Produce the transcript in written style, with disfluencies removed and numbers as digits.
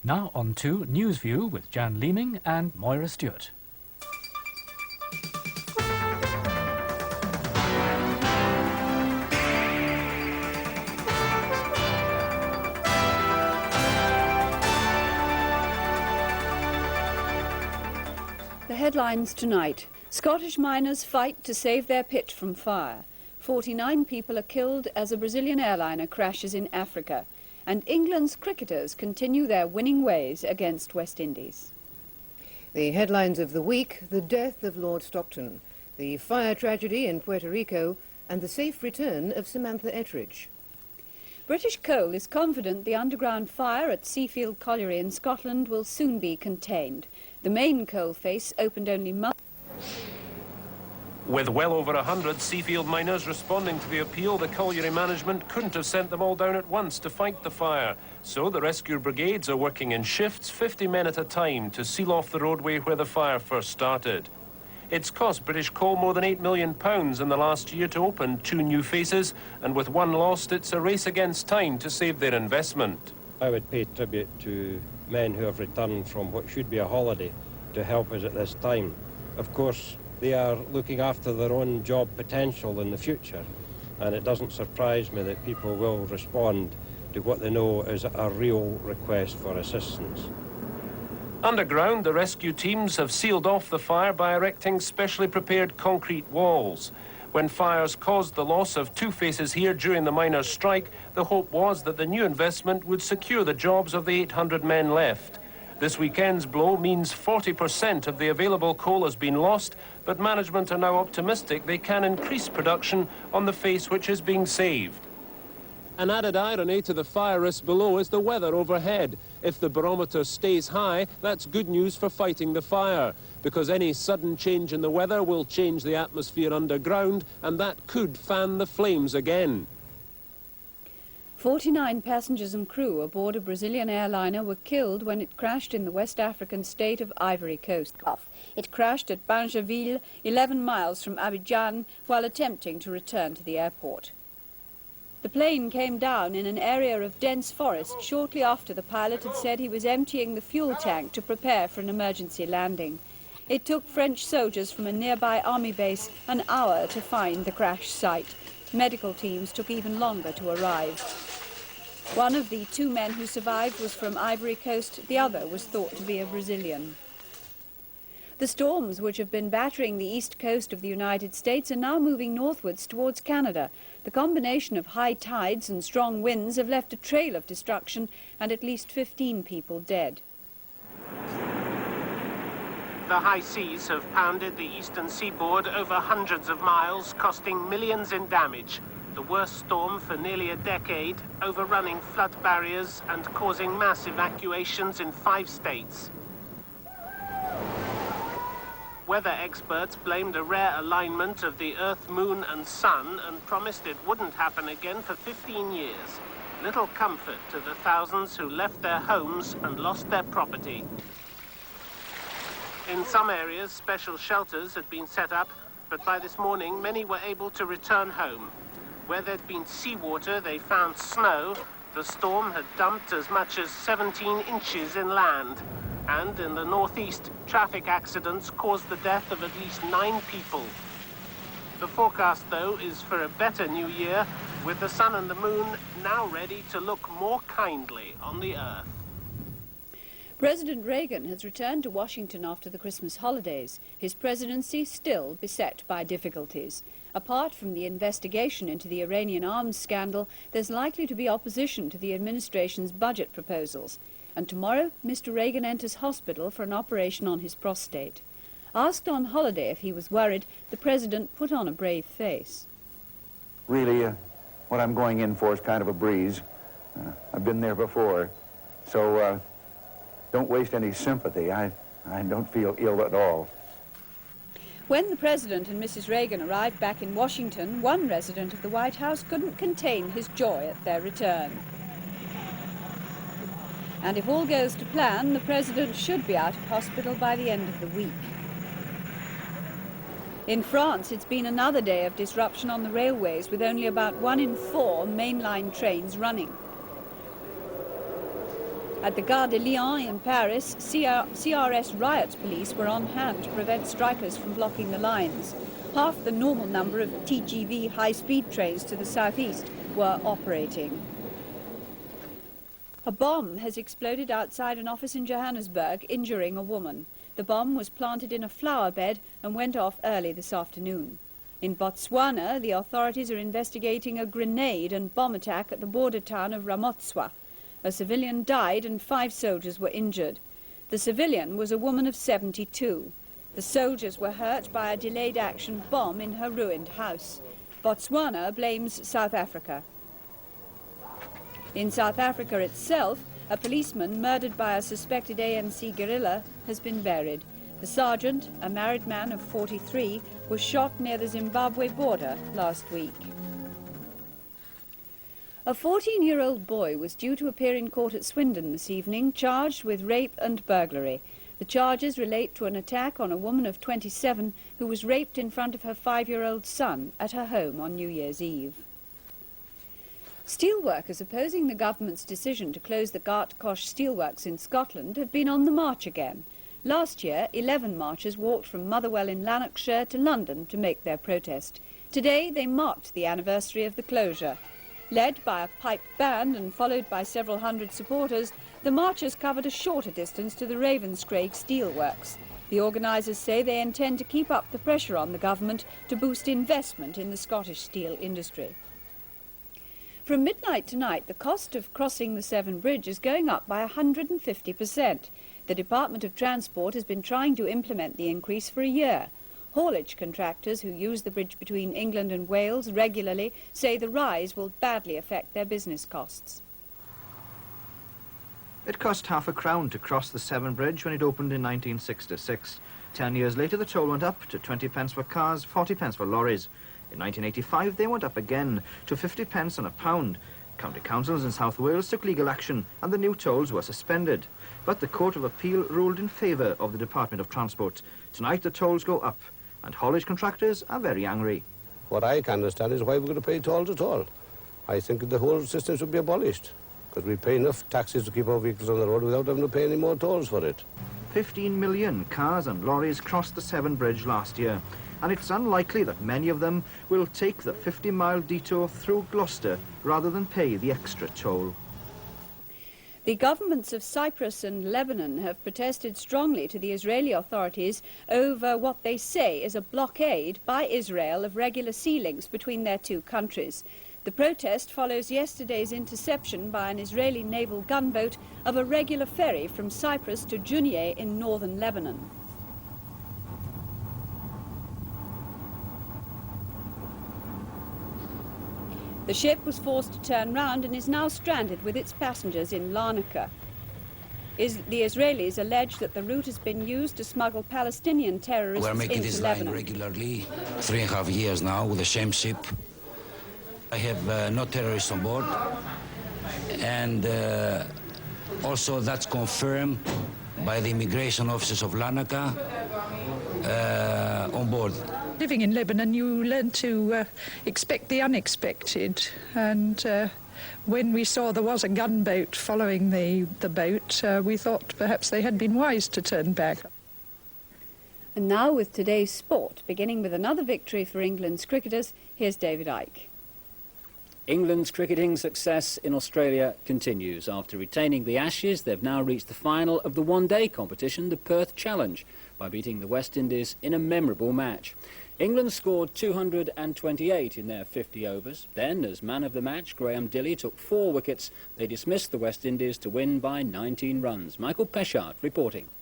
Now on to NewsView with Jan Leeming and Moira Stewart. The headlines tonight. Scottish miners fight to save their pit from fire. 49 people are killed as a Brazilian airliner crashes in Africa. And England's cricketers continue their winning ways against West Indies. The headlines of the week: the death of Lord Stockton, the fire tragedy in Puerto Rico, and the safe return of Samantha Ettridge. British Coal is confident the underground fire at Seafield Colliery in Scotland will soon be contained. The main coal face opened only months. With well over 100 Seafield miners responding to the appeal, the colliery management couldn't have sent them all down at once to fight the fire. So the rescue brigades are working in shifts, 50 men at a time, to seal off the roadway where the fire first started. It's cost British Coal more than £8 million in the last year to open 2 new faces, and with one lost, it's a race against time to save their investment. I would pay tribute to men who have returned from what should be a holiday to help us at this time. Of course, they are looking after their own job potential in the future, and it doesn't surprise me that people will respond to what they know is a real request for assistance. Underground, the rescue teams have sealed off the fire by erecting specially prepared concrete walls. When fires caused the loss of 2 faces here during the miners' strike, the hope was that the new investment would secure the jobs of the 800 men left. This weekend's blow means 40% of the available coal has been lost, but management are now optimistic they can increase production on the face which is being saved. An added irony to the fire risk below is the weather overhead. If the barometer stays high, that's good news for fighting the fire, because any sudden change in the weather will change the atmosphere underground, and that could fan the flames again. 49 passengers and crew aboard a Brazilian airliner were killed when it crashed in the West African state of Ivory Coast. It crashed at Banjaville, 11 miles from Abidjan, while attempting to return to the airport. The plane came down in an area of dense forest shortly after the pilot had said he was emptying the fuel tank to prepare for an emergency landing. It took French soldiers from a nearby army base an hour to find the crash site. Medical teams took even longer to arrive. One of the 2 men who survived was from Ivory Coast, the other was thought to be a Brazilian. The storms which have been battering the east coast of the United States are now moving northwards towards Canada. The combination of high tides and strong winds have left a trail of destruction and at least 15 people dead. The high seas have pounded the eastern seaboard over hundreds of miles, costing millions in damage. The worst storm for nearly a decade, overrunning flood barriers and causing mass evacuations in 5 states. Weather experts blamed a rare alignment of the Earth, Moon and Sun and promised it wouldn't happen again for 15 years. Little comfort to the thousands who left their homes and lost their property. In some areas, special shelters had been set up, but by this morning, many were able to return home. Where there'd been seawater, they found snow. The storm had dumped as much as 17 inches inland. And in the northeast, traffic accidents caused the death of at least 9 people. The forecast, though, is for a better new year, with the sun and the moon now ready to look more kindly on the Earth. President Reagan has returned to Washington after the Christmas holidays, his presidency still beset by difficulties. Apart from the investigation into the Iranian arms scandal, there's likely to be opposition to the administration's budget proposals. And tomorrow, Mr. Reagan enters hospital for an operation on his prostate. Asked on holiday if he was worried, the president put on a brave face. Really, what I'm going in for is kind of a breeze. I've been there before, so don't waste any sympathy. I don't feel ill at all. When the President and Mrs. Reagan arrived back in Washington, one resident of the White House couldn't contain his joy at their return. And if all goes to plan, the President should be out of hospital by the end of the week. In France, it's been another day of disruption on the railways, with only about 1 in 4 mainline trains running. At the Gare de Lyon in Paris, CRS riot police were on hand to prevent strikers from blocking the lines. Half the normal number of TGV high-speed trains to the southeast were operating. A bomb has exploded outside an office in Johannesburg, injuring a woman. The bomb was planted in a flower bed and went off early this afternoon. In Botswana, the authorities are investigating a grenade and bomb attack at the border town of Ramotswa. A civilian died and 5 soldiers were injured. The civilian was a woman of 72. The soldiers were hurt by a delayed action bomb in her ruined house. Botswana blames South Africa. In South Africa itself, a policeman murdered by a suspected ANC guerrilla has been buried. The sergeant, a married man of 43, was shot near the Zimbabwe border last week. A 14-year-old boy was due to appear in court at Swindon this evening, charged with rape and burglary. The charges relate to an attack on a woman of 27 who was raped in front of her 5-year-old son at her home on New Year's Eve. Steelworkers opposing the government's decision to close the Gartcosh steelworks in Scotland have been on the march again. Last year, 11 marchers walked from Motherwell in Lanarkshire to London to make their protest. Today, they marked the anniversary of the closure. Led by a pipe band and followed by several hundred supporters, the marchers covered a shorter distance to the Ravenscraig steelworks. The organisers say they intend to keep up the pressure on the government to boost investment in the Scottish steel industry. From midnight tonight, the cost of crossing the Severn Bridge is going up by 150%. The Department of Transport has been trying to implement the increase for a year. Haulage contractors who use the bridge between England and Wales regularly say the rise will badly affect their business costs. It cost £0.50 to cross the Severn Bridge when it opened in 1966. 10 years later, the toll went up to 20p for cars, 40p for lorries. In 1985, they went up again to 50p on a pound. County councils in South Wales took legal action and the new tolls were suspended. But the Court of Appeal ruled in favour of the Department of Transport. Tonight the tolls go up and haulage contractors are very angry. What I can understand is why we're going to pay tolls at all. I think the whole system should be abolished because we pay enough taxes to keep our vehicles on the road without having to pay any more tolls for it. 15 million cars and lorries crossed the Severn Bridge last year, and it's unlikely that many of them will take the 50-mile detour through Gloucester rather than pay the extra toll. The governments of Cyprus and Lebanon have protested strongly to the Israeli authorities over what they say is a blockade by Israel of regular sea links between their two countries. The protest follows yesterday's interception by an Israeli naval gunboat of a regular ferry from Cyprus to Junia in northern Lebanon. The ship was forced to turn round and is now stranded with its passengers in Larnaca. The Israelis allege that the route has been used to smuggle Palestinian terrorists into Lebanon. We're making this line regularly, 3.5 years now, with the same ship. I have no terrorists on board, and also that's confirmed by the immigration officers of Larnaca on board. Living in Lebanon, you learn to expect the unexpected, and when we saw there was a gunboat following the boat, we thought perhaps they had been wise to turn back. And now with today's sport, beginning with another victory for England's cricketers, here's David Icke. England's cricketing success in Australia continues. After retaining the Ashes, they've now reached the final of the one-day competition, the Perth Challenge, by beating the West Indies in a memorable match. England scored 228 in their 50 overs. Then, as man of the match, Graham Dilley took 4 wickets. They dismissed the West Indies to win by 19 runs. Michael Peshart reporting.